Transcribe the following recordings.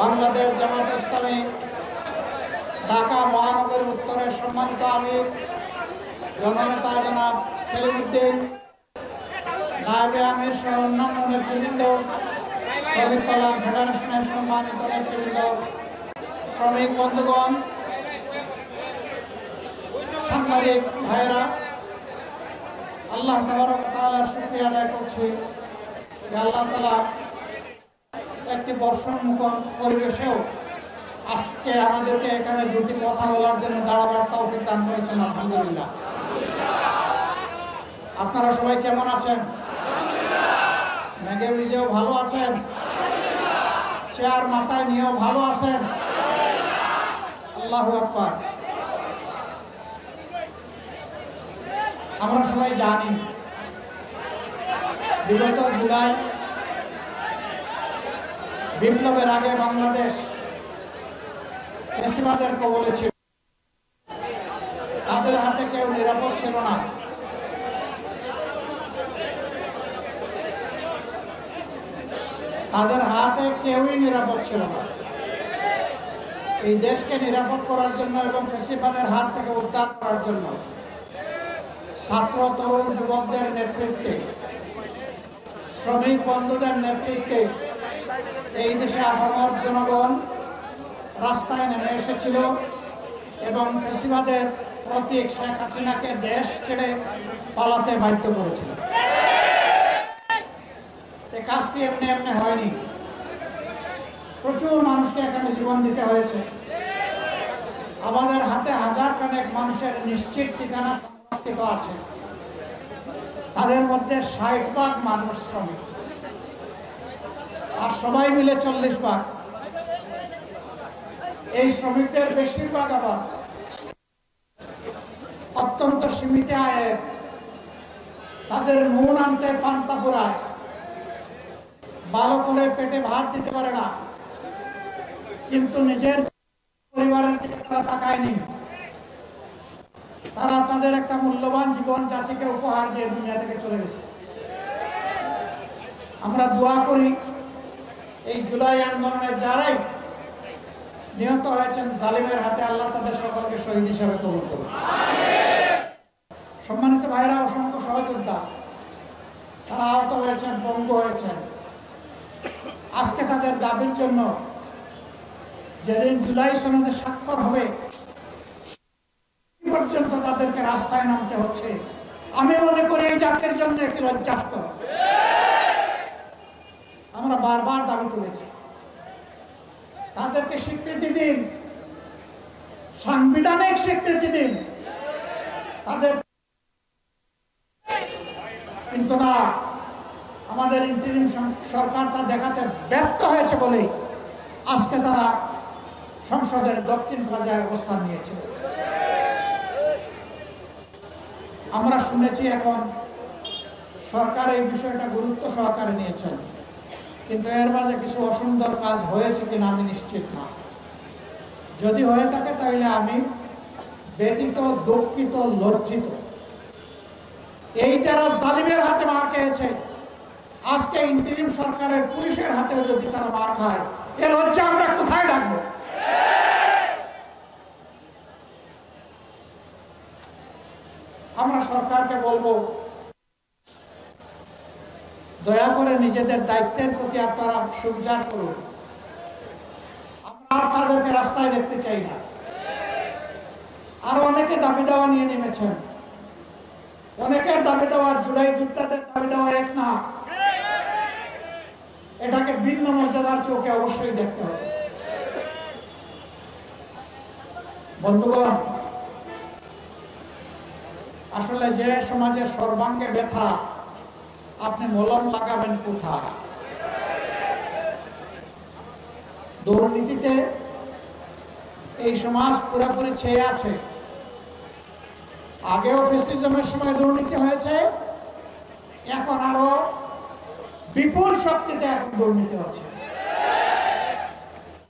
বাংলাদেশ জামাত ইসলামী ঢাকা মহানগরী উত্তরের সম্মানিত আমির জননেতা জনাব সেলিম উদ্দিন, নায়েবে আমির সহ অন্যান্য নেতৃবৃন্দ, শ্রমিক কল্যাণ ফেডারেশনের সম্মানিত নেতৃবৃন্দ, শ্রমিক বন্ধুগণ, সাংবাদিক ভাইয়েরা, আল্লাহ তাবারক ওয়া তাআলার শুকরিয়া আদায় করছি যে আল্লাহ তাআলা একটি বর্ষণমুখর পরিবেশেও আজকে আমাদেরকে এখানে দুটি কথা বলার জন্য দাঁড়াবার তৌফিক দান করেছেন। আলহামদুলিল্লাহ। আপনারা সবাই কেমন আছেন? মেঘে ভিজেও ভালো আছেন? চেয়ার মাথায় নিয়েও ভালো আছেন? আল্লাহু আকবার। আমরা সবাই জানি বিগত জুলাই বিপ্লবের আগে বাংলাদেশ ফ্যাসিবাদের কবলে ছিল। তাদের হাতে কেউ নিরাপদ ছিল না। তাদের হাতে কেউই নিরাপদ ছিল না। এই দেশকে নিরাপদ করার জন্য এবং ফ্যাসিবাদের হাত থেকে উদ্ধার করার জন্য ছাত্র তরুণ যুবকদের নেতৃত্বে, শ্রমিক বন্ধুদের নেতৃত্বে এই দেশে আপামর জনগণ রাস্তায় নেমে এসেছিল এবং ফ্যাসিবাদের প্রতীক শেখ হাসিনাকে দেশ ছেড়ে পালাতে বাধ্য করেছিল। এই কাজটি এমনি এমনি হয়নি। প্রচুর মানুষকে এখানে জীবন দিতে হয়েছে। আমাদের হাতে হাজার খানেক মানুষের নিশ্চিত ঠিকানা সংরক্ষিত আছে। তাদের মধ্যে 60% মানুষ শ্রমিক, আর সবাই মিলে 40%। এই শ্রমিকদের বেশিরভাগ আবার অত্যন্ত সীমিত আয়ের। তাদের নুন আনতে পান্তা ফুরায়, ভালো করে পেটে ভাত দিতে পারে না, কিন্তু নিজের পরিবারের দিকে তারা তাকায়নি। তারা তাদের একটা মূল্যবান জীবন জাতিকে উপহার দিয়ে দুনিয়া থেকে চলে গেছে। আমরা দোয়া করি এই জুলাই আন্দোলনের যারাই নিহত হয়েছেন জালিমের হাতে, আল্লাহ তাদের সকলকে শহীদ হিসাবে কবুল করুন। সম্মানিত ভাইরা, অসংখ্য সহযোদ্ধা তারা আহত হয়েছেন, পঙ্গু হয়েছেন। আজকে তাদের দাবির জন্য যেদিন জুলাই সনদে স্বাক্ষর হবে পর্যন্ত তাদেরকে রাস্তায় নামতে হচ্ছে। আমি মনে করি এই জাতির জন্য একটি লজ্জাস্কর। আমরা বারবার দাবি তুলেছি, তাদেরকে স্বীকৃতি দিন, সাংবিধানিক স্বীকৃতি দিন তাদের। কিন্তু না, আমাদের ইন্টারিম সরকার তা দেখাতে ব্যর্থ হয়েছে বলেই আজকে তারা সংসদের দক্ষিণ প্লাজায় অবস্থান নিয়েছিল। আমরা শুনেছি এখন সরকার এই বিষয়টা গুরুত্ব সহকারে নিয়েছেন, কিন্তু এর মাঝে কিছু অসুন্দর কাজ হয়েছে কিনা আমি নিশ্চিত না। যদি হয়ে থাকে তাহলে আমি ব্যথিত, দুঃখিত, লজ্জিত। এই যারা জালিমের হাতে মার খেয়েছে, আজকে ইন্টারিম সরকারের পুলিশের হাতেও যদি তারা মার খায়, এ লজ্জা আমরা কোথায় ডাকবো? আমরা সরকারকে বলবো, দয়া করে নিজেদের দায়িত্বের প্রতি আপনারা সুবিচার করুন। আমরা আর তাদেরকে রাস্তায় দেখতে চাই না। আরো অনেকে দাবি দেওয়া নিয়ে নেমেছেন। অনেকের দাবি দেওয়ার জুলাই যোদ্ধাদের দাবি দেওয়া এক না। এটাকে ভিন্ন মর্যাদার চোখে অবশ্যই দেখতে হবে। বন্ধুগণ, আসলে যে সমাজের সর্বাঙ্গে ব্যথা, আপনি মলম লাগাবেন কোথায়? দুর্নীতিতে এই সমাজ পুরোপুরি ছেয়ে আছে। আগেও ফ্যাসিজমের সময় দুর্নীতি হয়েছে, এখন আরো বিপুল শক্তিতে এখন দুর্নীতি হচ্ছে।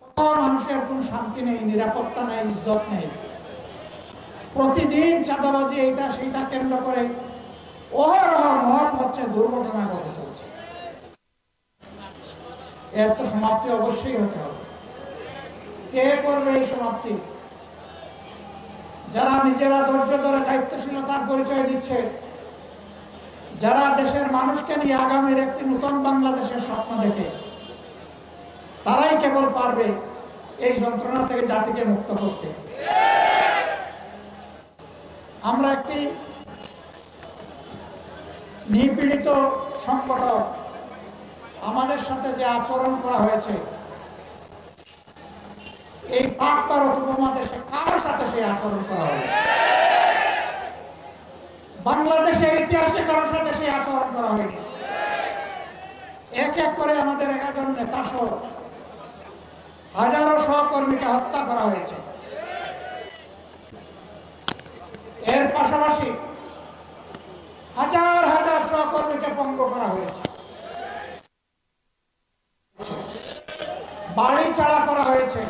কোথাও মানুষের কোনো শান্তি নেই, নিরাপত্তা নেই, ইজ্জত নেই। প্রতিদিন চাঁদাবাজি, এইটা সেইটা কেন্দ্র করে অহরহ মহৎ হচ্ছে, দুর্ঘটনা ঘটে চলছে। এর তো সমাপ্তি অবশ্যই হতে হবে। কে করবে এই সমাপ্তি? যারা নিজেরা ধৈর্য ধরে দায়িত্বশীলতার পরিচয় দিচ্ছে, যারা দেশের মানুষকে নিয়ে আগামীর একটি নতুন বাংলাদেশের স্বপ্ন দেখে, তারাই কেবল পারবে এই যন্ত্রণা থেকে জাতিকে মুক্ত করতে। আমরা একটি নিপীড়িত সংগঠন, আমাদের সাথে যে আচরণ করা হয়েছে, এই পাক ভারত উপমহাদেশে কারোর সাথে সেই আচরণ করা হয়নি। বাংলাদেশের ইতিহাসে কারোর সাথে সেই আচরণ করা হয়নি। এক এক করে আমাদের 11 জন নেতা সহ হাজারো সহকর্মীকে হত্যা করা হয়েছে। এর পাশাপাশি হাজার হাজার সহকর্মীকে পঙ্গু করা হয়েছে, বাড়ি ছাড়া করা হয়েছে,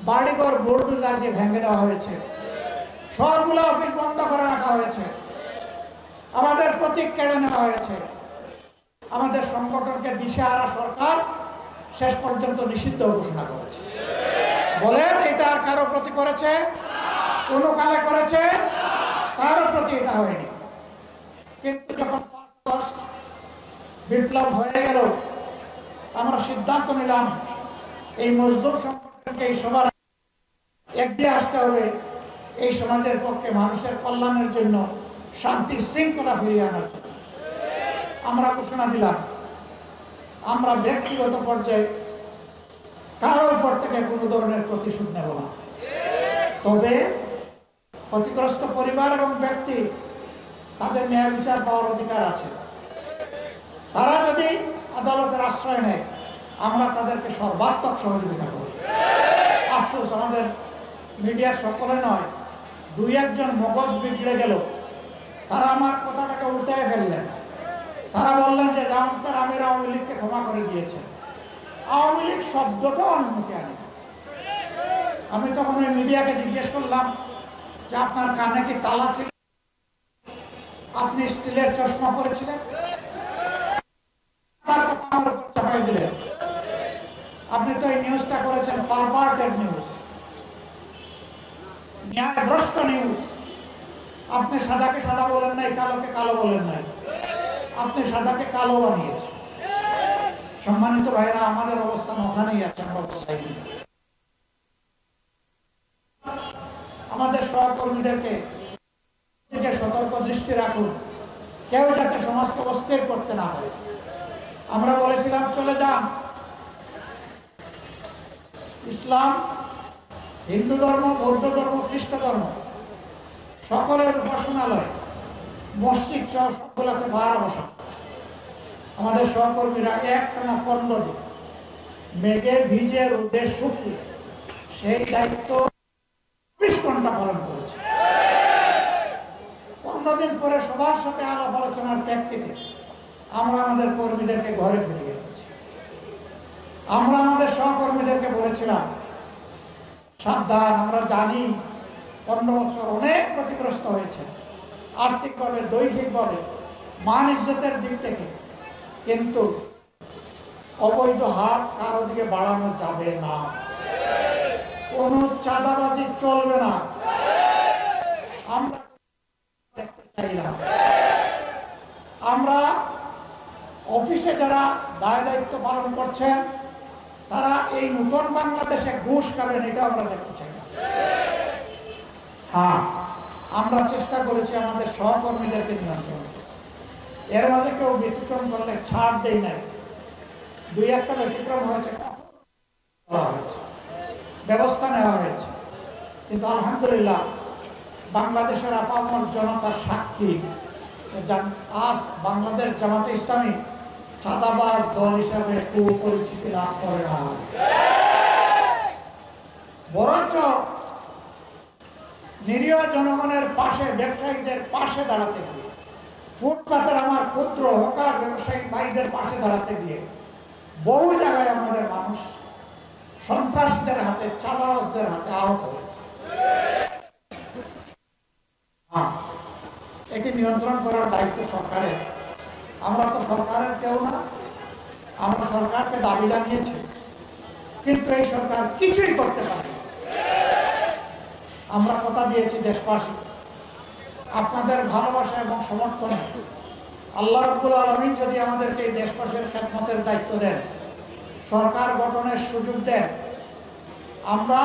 বাড়িঘর বুলডোজার দিয়ে ভেঙে দেওয়া হয়েছে, সবগুলো অফিস বন্ধ করে রাখা হয়েছে, আমাদের প্রতীক কেড়ে নেওয়া হয়েছে। আমাদের সংগঠনকে দিশেহারা সরকার শেষ পর্যন্ত নিষিদ্ধ ঘোষণা করেছে। বলেন, এটা আর কারো প্রতি করেছে? কোনো কালে করেছে? কারো প্রতি এটা হয়নি। কিন্তু যখন 5 আগস্ট বিপ্লব হয়ে গেল, আমরা সিদ্ধান্ত নিলাম এই মজদুর সংগঠনকে এই সবার এগিয়ে আসতে হবে, এই সমাজের পক্ষে মানুষের কল্যাণের জন্য, শান্তি শৃঙ্খলা ফিরিয়ে আনার জন্য। আমরা ঘোষণা দিলাম আমরা ব্যক্তিগত পর্যায়ে কারোর উপর থেকে কোনো ধরনের প্রতিশোধ নেব না। তবে ক্ষতিগ্রস্ত পরিবার এবং ব্যক্তি, তাদের ন্যায় বিচার পাওয়ার অধিকার আছে। তারা যদি আদালতের আশ্রয় নেয়, আমরা তাদেরকে সর্বাত্মক সহযোগিতা করব। আফসোস, আমাদের মিডিয়ার সকলে নয়, 2-1 জন মগজ বিগড়ে গেল, তারা আমার কথাটাকে উল্টায় ফেললেন। তারা বললেন যে জামাতের আমির আওয়ামী লীগকে ক্ষমা করে দিয়েছে। আওয়ামী লীগ শব্দটাও আমি মুখে আনি। আমি তখন ওই মিডিয়াকে জিজ্ঞেস করলাম যে আপনার কানে কি তালা ছিল? আপনি স্টিলের চশমা পরেছিলেন? তার কথা আমার উপর চাপাই দিলেন। আপনি তো এই নিউজটা করেছেন পারভার্টেড নিউজ, ন্যায়ভ্রষ্ট নিউজ। আপনি সাদাকে সাদা বলেন নাই, কালোকে কালো বলেন নাই, আপনি সাদাকে কালো বানিয়েছেন। সম্মানিত ভাইরা, আমাদের অবস্থান ওখানেই আছে, আমরা কোথায় নেই। আমাদের সহকর্মীদেরকে সতর্ক দৃষ্টি রাখুন, কেউ যাতে সমাজকে অস্থির করতে না পারে। আমরা বলেছিলাম চলে যান। ইসলাম, হিন্দু ধর্ম, বৌদ্ধ ধর্ম, খ্রিস্ট ধর্ম সকলের উপাসনালয়, মসজিদ সহ সবগুলোকে পাহারা বসা। আমাদের সহকর্মীরা একটানা 15 দিন মেঘে ভিজে রোদে শুকিয়ে সেই দায়িত্ব 24 ঘন্টা পালন করেছে। 15 দিন পরে সবার সাথে আলাপ আলোচনার প্রেক্ষিতে আমরা আমাদের কর্মীদেরকে ঘরে ফিরিয়ে দিয়েছি। আমরা আমাদের সহকর্মীদেরকে বলেছিলাম সাবধান, আমরা জানি 15 বছর অনেক ক্ষতিগ্রস্ত হয়েছে, আর্থিকভাবে, দৈহিকভাবে, মান ইজ্জতের দিক থেকে, কিন্তু অবৈধ হাত কারো দিকে বাড়ানো যাবে না, কোনো চাঁদাবাজি চলবে না। আমরা দেখতে চাই না। আমরা অফিসে যারা দায় দায়িত্ব পালন করছেন, তারা এই নতুন বাংলাদেশে ঘুষ খাবেন, এটা আমরা দেখতে চাই না। হ্যাঁ, আমরা চেষ্টা করেছি আমাদের সহকর্মীদেরকে নিয়ন্ত্রণ করতে। এর মাঝে কেউ ব্যতিক্রম করলে ছাড় দেই নাই। 2-1টা ব্যতিক্রম হয়েছে, ব্যবস্থা নেওয়া হয়েছে। কিন্তু আলহামদুলিল্লাহ বাংলাদেশের আপামর জনতার সাক্ষী, আজ বাংলাদেশ জামাতে ইসলামী চাঁদাবাজ দল হিসাবে পরিচিতি লাভ করে না, বরঞ্চ নিরীহ জনগণের পাশে, ব্যবসায়ীদের পাশে দাঁড়াতে গিয়ে, ফুটপাতের আমার ক্ষুদ্র হকার ব্যবসায়ী ভাইদের পাশে দাঁড়াতে গিয়ে বহু জায়গায় আমাদের মানুষ সন্ত্রাসীদের হাতে, চাঁদাবাজদের হাতে আহত হয়েছে। এটি নিয়ন্ত্রণ করার দায়িত্ব সরকারের। আমরা তো সরকারের কেউ না, আমরা সরকারকে দাবি জানিয়েছি কিন্তু এই সরকার কিছুই করতে পারে। আমরা কথা দিয়েছি দেশবাসী, আপনাদের ভালোবাসা এবং সমর্থনে আল্লাহ রাব্বুল আলামিন যদি আমাদেরকে এই দেশবাসীর খেদমতের দায়িত্ব দেন, সরকার গঠনের সুযোগ দেন, আমরা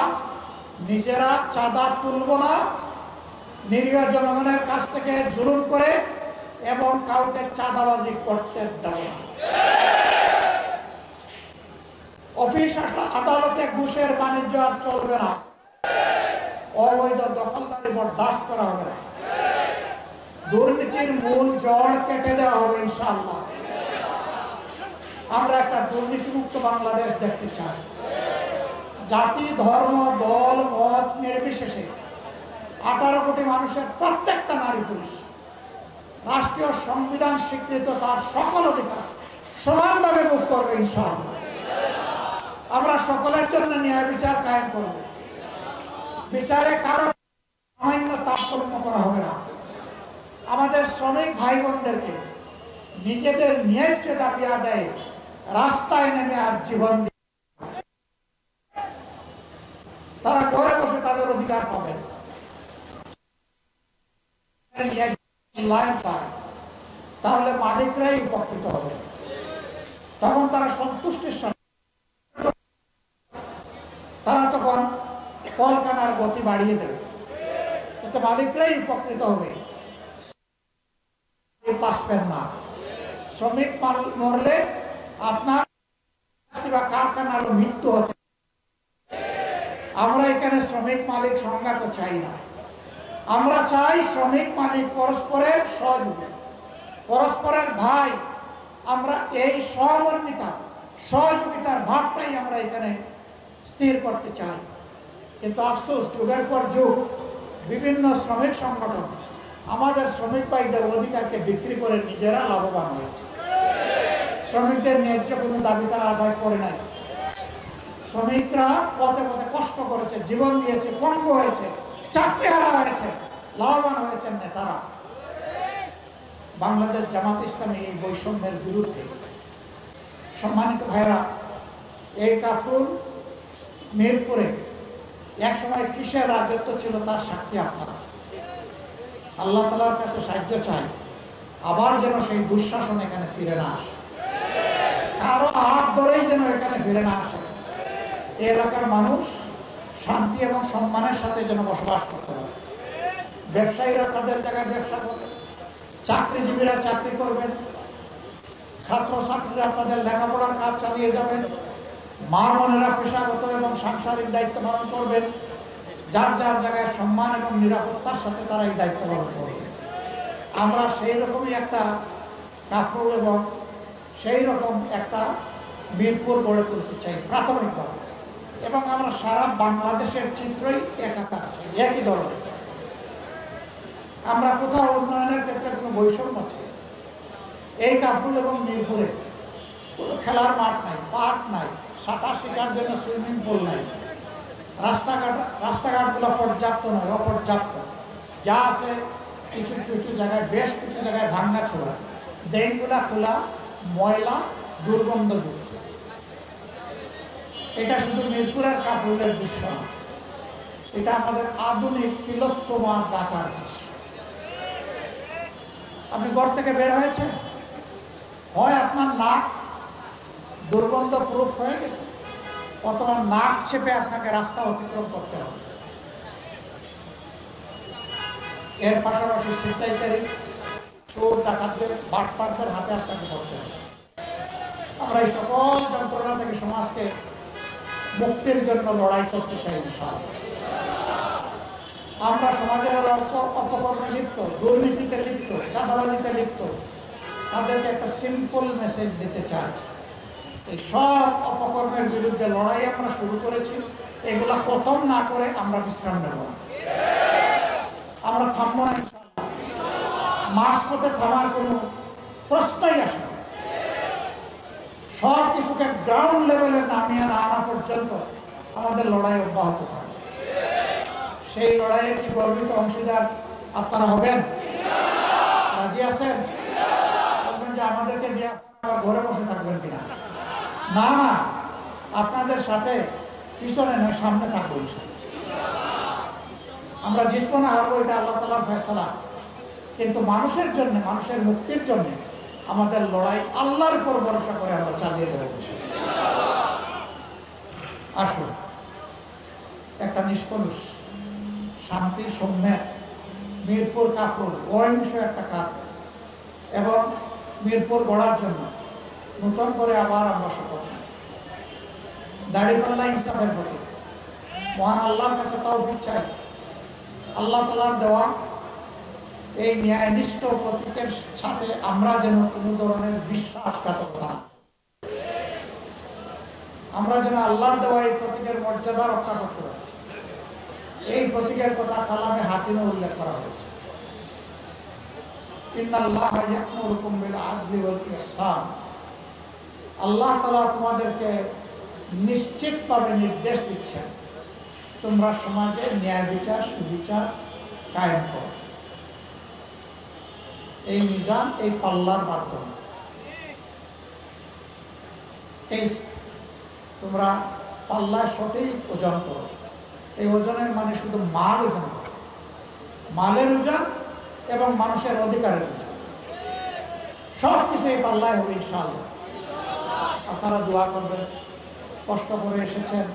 নিজেরা চাঁদা তুলব না, নিরীহ জনগণের কাছ থেকে জুলুম করে এবং কাউকে চাঁদাবাজি করতে দেব না। অফিস আদালতে ঘুষের বাণিজ্য আর চলবে না, অবৈধ দখলদারি বরদাস্ত করা হবে না, দুর্নীতির মূল জড় কেটে দেওয়া হবে ইনশাআল্লাহ। আমরা একটা দুর্নীতিমুক্ত বাংলাদেশ দেখতে চাই। জাতি, ধর্ম, দল, মত নির্বিশেষে 18 কোটি মানুষের প্রত্যেকটা নারী পুরুষ রাষ্ট্রীয় সংবিধান স্বীকৃত তার সকল অধিকার সমানভাবে ভোগ করবে ইনশাআল্লাহ। আমরা সকলের জন্য ন্যায় বিচার কায়েম করব। বিচারে কারো সামান্য তারতম্য করা হবে না। আমাদের শ্রমিক ভাই বোনদেরকে নিজেদের ন্যায্য দাবি আদায়ে রাস্তায় নেমে আর জীবন তারা ঘরে বসে তাদের অধিকার পাবেন। তাহলে মালিকরাই উপকৃত হবে, তখন তারা সন্তুষ্টির সাথে তারা তখন কলকারখানার গতি বাড়িয়ে দেবে, এতে মালিকরাই উপকৃত হবে, বাঁচবেন না। শ্রমিক মরলে আপনার বা কারখানার মৃত্যু হতে। আমরা এখানে শ্রমিক মালিক সংঘাত চাই না। আমরা চাই শ্রমিক মালিক পরস্পরের সহযোগী, পরস্পরের ভাই। আমরা এই সহমর্মিতা সহযোগিতার ভাবটাই আমরা এখানে স্থির করতে চাই। কিন্তু আফসোস, যুগের পর যুগ বিভিন্ন শ্রমিক সংগঠন আমাদের শ্রমিক ভাইদের অধিকারকে বিক্রি করে নিজেরা লাভবান হয়েছে। শ্রমিকদের ন্যায্য কোনো দাবি তারা আদায় করে নাই। শ্রমিকরা পথে পথে কষ্ট করেছে, জীবন দিয়েছে, পঙ্গু হয়েছে, চাকরি হারা হয়েছে, লাভবান হয়েছেন নেতারা। বাংলাদেশ জামাত ইসলামী এই বৈষম্যের বিরুদ্ধে। সম্মানিত ভাইরা, এই কাফরুল মিরপুরে একসময় কিসের রাজত্ব ছিল তার সাক্ষী আপনারা। আল্লাহ তাআলার কাছে সাহায্য চাই, আবার যেন সেই দুঃশাসন এখানে ফিরে না আসে, কারো হাত ধরেই যেন এখানে ফিরে না আসে। এই এলাকার মানুষ শান্তি এবং সম্মানের সাথে যেন বসবাস করতে পারে। ব্যবসায়ীরা তাদের জায়গায় ব্যবসা করবেন, চাকরিজীবীরা চাকরি করবেন, ছাত্রছাত্রীরা তাদের লেখাপড়ার কাজ চালিয়ে যাবেন, মা বোনেরা পেশাগত এবং সাংসারিক দায়িত্ব পালন করবেন। যার যার জায়গায় সম্মান এবং নিরাপত্তার সাথে তারা এই দায়িত্ব পালন করবে। আমরা সেই রকমই একটা কাফরুল এবং সেই রকম একটা মিরপুর গড়ে তুলতে চাই প্রাথমিকভাবে, এবং আমরা সারা বাংলাদেশের চিত্রই একাকার চাই, একই ধরনের চাই। আমরা কোথাও উন্নয়নের ক্ষেত্রে কোনো বৈষম্য চাই। এই কাফরুল এবং মিরপুরে কোনো খেলার মাঠ নাই, পার্ক নাই, সাঁতার শেখার জন্য সুইমিং পুল নাই, রাস্তাঘাটগুলো পর্যাপ্ত নয়, অপর্যাপ্ত। যা আছে কিছু কিছু জায়গায়, বেশ কিছু জায়গায় ভাঙ্গা ছোড়া, ড্রেনগুলা খোলা, ময়লা, দুর্গন্ধযুক্ত। এটা শুধু মিরপুরের কাফরুলের দৃশ্য না, এটা আমাদের আধুনিক তিলোত্তমার ঢাকার দৃশ্য। আপনি ঘর থেকে বের হয়েছেন, হয় আপনার নাক দুর্গন্ধ প্রুফ হয়ে গেছে, অথবা নাক চেপে আপনাকে রাস্তা অতিক্রম করতে হবে। এর পাশাপাশি ছিনতাইকারী, চোর, ডাকাতদের, বাটপারদের হাতে আপনাকে পড়তে হবে। আমরা এই সকল যন্ত্রণা থেকে সমাজকে মুক্তির জন্য লড়াই করতে চাই ইনশাআল্লাহ। আমরা সমাজের অপকর্মে লিপ্ত, দুর্নীতিতে লিপ্ত, চাঁদাবাজিতে লিপ্ত তাদেরকে একটা সিম্পল মেসেজ দিতে চাই। এই সব অপকর্মের বিরুদ্ধে লড়াই আমরা শুরু করেছি, এগুলা খতম না করে আমরা বিশ্রাম নেব না। আমরা থামবো না ইনশাআল্লাহ। মাঝপথে থামার কোনো প্রশ্নই আসে না। সব কিছুকে গ্রাউন্ড লেভেলে নামিয়ে না আনা পর্যন্ত আমাদের লড়াই অব্যাহত থাকবে। সেই লড়াইয়ের কি গর্বিত অংশীদার আপনারা হবেন? রাজি আছেন? বলবেন যে আমাদেরকে দিয়ে আবার ঘরে বসে থাকবেন কিনা? না না, আপনাদের সাথে পিছনে নয় সামনে থাকবো। আমরা জিতবো না হারবো এটা আল্লাহ তাআলার ফয়সালা, কিন্তু মানুষের জন্য, মানুষের মুক্তির জন্য আমাদের লড়াই আল্লাহর উপর ভরসা করে আমরা চালিয়ে দেবো। আসুন একটা নিষ্কলুষ শান্তি সৌম্যের মিরপুর কাপুর অহিংস একটা কাজ এবং মিরপুর গড়ার জন্য নতুন করে আবার আমরা শপথ নিই। দাড়িপাল্লা ইনসাফের প্রতি মহান আল্লাহর কাছে তৌফিক চাই। আল্লাহ তাআলার দেওয়া এই ন্যায়নিষ্ঠ প্রতীকের সাথে আমরা যেন কোনো ধরনের বিশ্বাসঘাতকতা না, আমরা যেন আল্লাহর দেওয়া এই প্রতীকের মর্যাদা রক্ষা করতে পারি। এই প্রতীকের কথা কালামে হাকিমে উল্লেখ করা হয়েছে, ইন্নাল্লাহা ইয়া'মুরুকুম বিল আদলি ওয়াল ইহসান। আল্লাহ তাআলা তোমাদেরকে নিশ্চিতভাবে নির্দেশ দিচ্ছেন তোমরা সমাজে ন্যায় বিচার সুবিচার কায়েম করো। এই মিজান, এই পাল্লার মাধ্যমে টেস্ট, তোমরা পাল্লায় সঠিক ওজন করো। এই ওজনের মানে শুধু মাল ওজন করো, মালের ওজন এবং মানুষের অধিকারের ওজন, সব কিছু এই পাল্লায় হবে ইনশাআল্লাহ। আপনারা দোয়া করবেন। কষ্ট করে এসেছেন,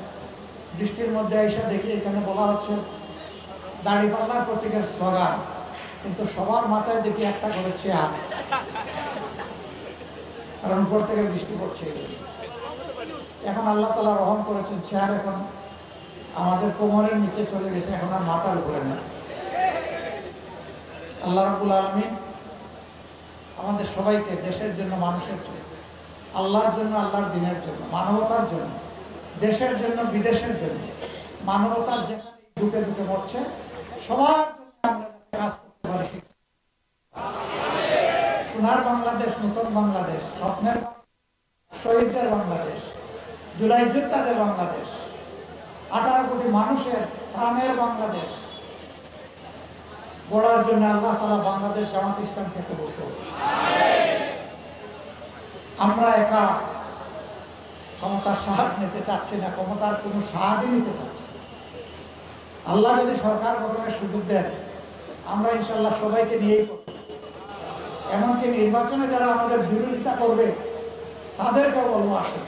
বৃষ্টির মধ্যে এসে দেখি এখানে বলা হচ্ছে দাড়িপাল্লার প্রতীকের স্লোগান, কিন্তু সবার মাথায় দেখি একটা করে চেয়ার, কারণ উপর থেকে বৃষ্টি পড়ছে। এখন আল্লাহ তাআলা রহম করেছেন, চেয়ার এখন আমাদের কোমরের নিচে চলে গেছে, এখন আর মাথার উপরে না। আল্লাহ রাব্বুল আলামিন আমাদের সবাইকে দেশের জন্য, মানুষের জন্য, আল্লাহর জন্য, আল্লাহর দ্বীনের জন্য, মানবতার জন্য, দেশের জন্য, বিদেশের জন্য, মানবতার যেখানে দুঃখে দুঃখে মরছে সবার জন্য আমরা কাজ করতে পারি। সোনার বাংলাদেশ, নতুন বাংলাদেশ, স্বপ্নের শহীদদের বাংলাদেশ, জুলাই যোদ্ধাদের বাংলাদেশ, 18 কোটি মানুষের প্রাণের বাংলাদেশ গড়ার জন্য আল্লাহ তাআলা বাংলাদেশ জামাত ইসলামকে কবুল করুন। আমরা একা ক্ষমতার সাহায্য নিতে চাচ্ছি না, ক্ষমতার কোনো সাহায্য নিতে চাচ্ছি না। আল্লাহ যদি সরকার গঠনের সুযোগ দেন, আমরা ইনশাআল্লাহ সবাইকে নিয়েই করব। এমনকি নির্বাচনে যারা আমাদের বিরোধিতা করবে তাদেরকেও বলবো, আসে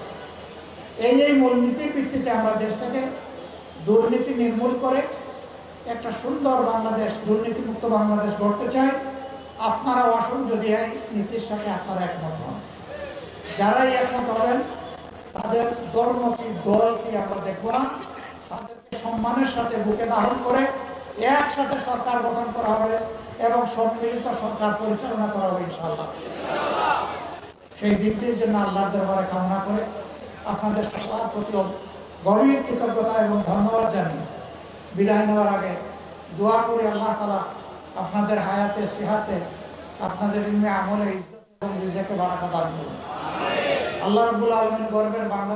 এই মূলনীতির ভিত্তিতে আমরা দেশ থেকে দুর্নীতি নির্মূল করে একটা সুন্দর বাংলাদেশ, দুর্নীতিমুক্ত বাংলাদেশ গড়তে চাই। আপনারাও আসুন যদি এই নীতির সাথে আপনারা একমত হন। যারাই একমত হবেন তাদের ধর্ম কি, দল কি আমরা দেখবো না, তাদেরকে সম্মানের সাথে বুকে ধারণ করে একসাথে সরকার গঠন করা হবে এবং সম্মিলিত সরকার পরিচালনা করা হবে ইনশাআল্লাহ। সেই দিনটির জন্য আল্লাহর দরবারে কামনা করে আপনাদের সবার প্রতি গভীর কৃতজ্ঞতা এবং ধন্যবাদ জানিয়ে বিদায় নেওয়ার আগে দোয়া করি আল্লাহ তাআলা আপনাদের হায়াতে, সিহাতে, আপনাদের ইলমে আমলে, ইজ্জত এবং রিজকে বারাকা দান করুন। আল্লাহ রাব্বুল আলামিন গর্বের বাংলাদেশ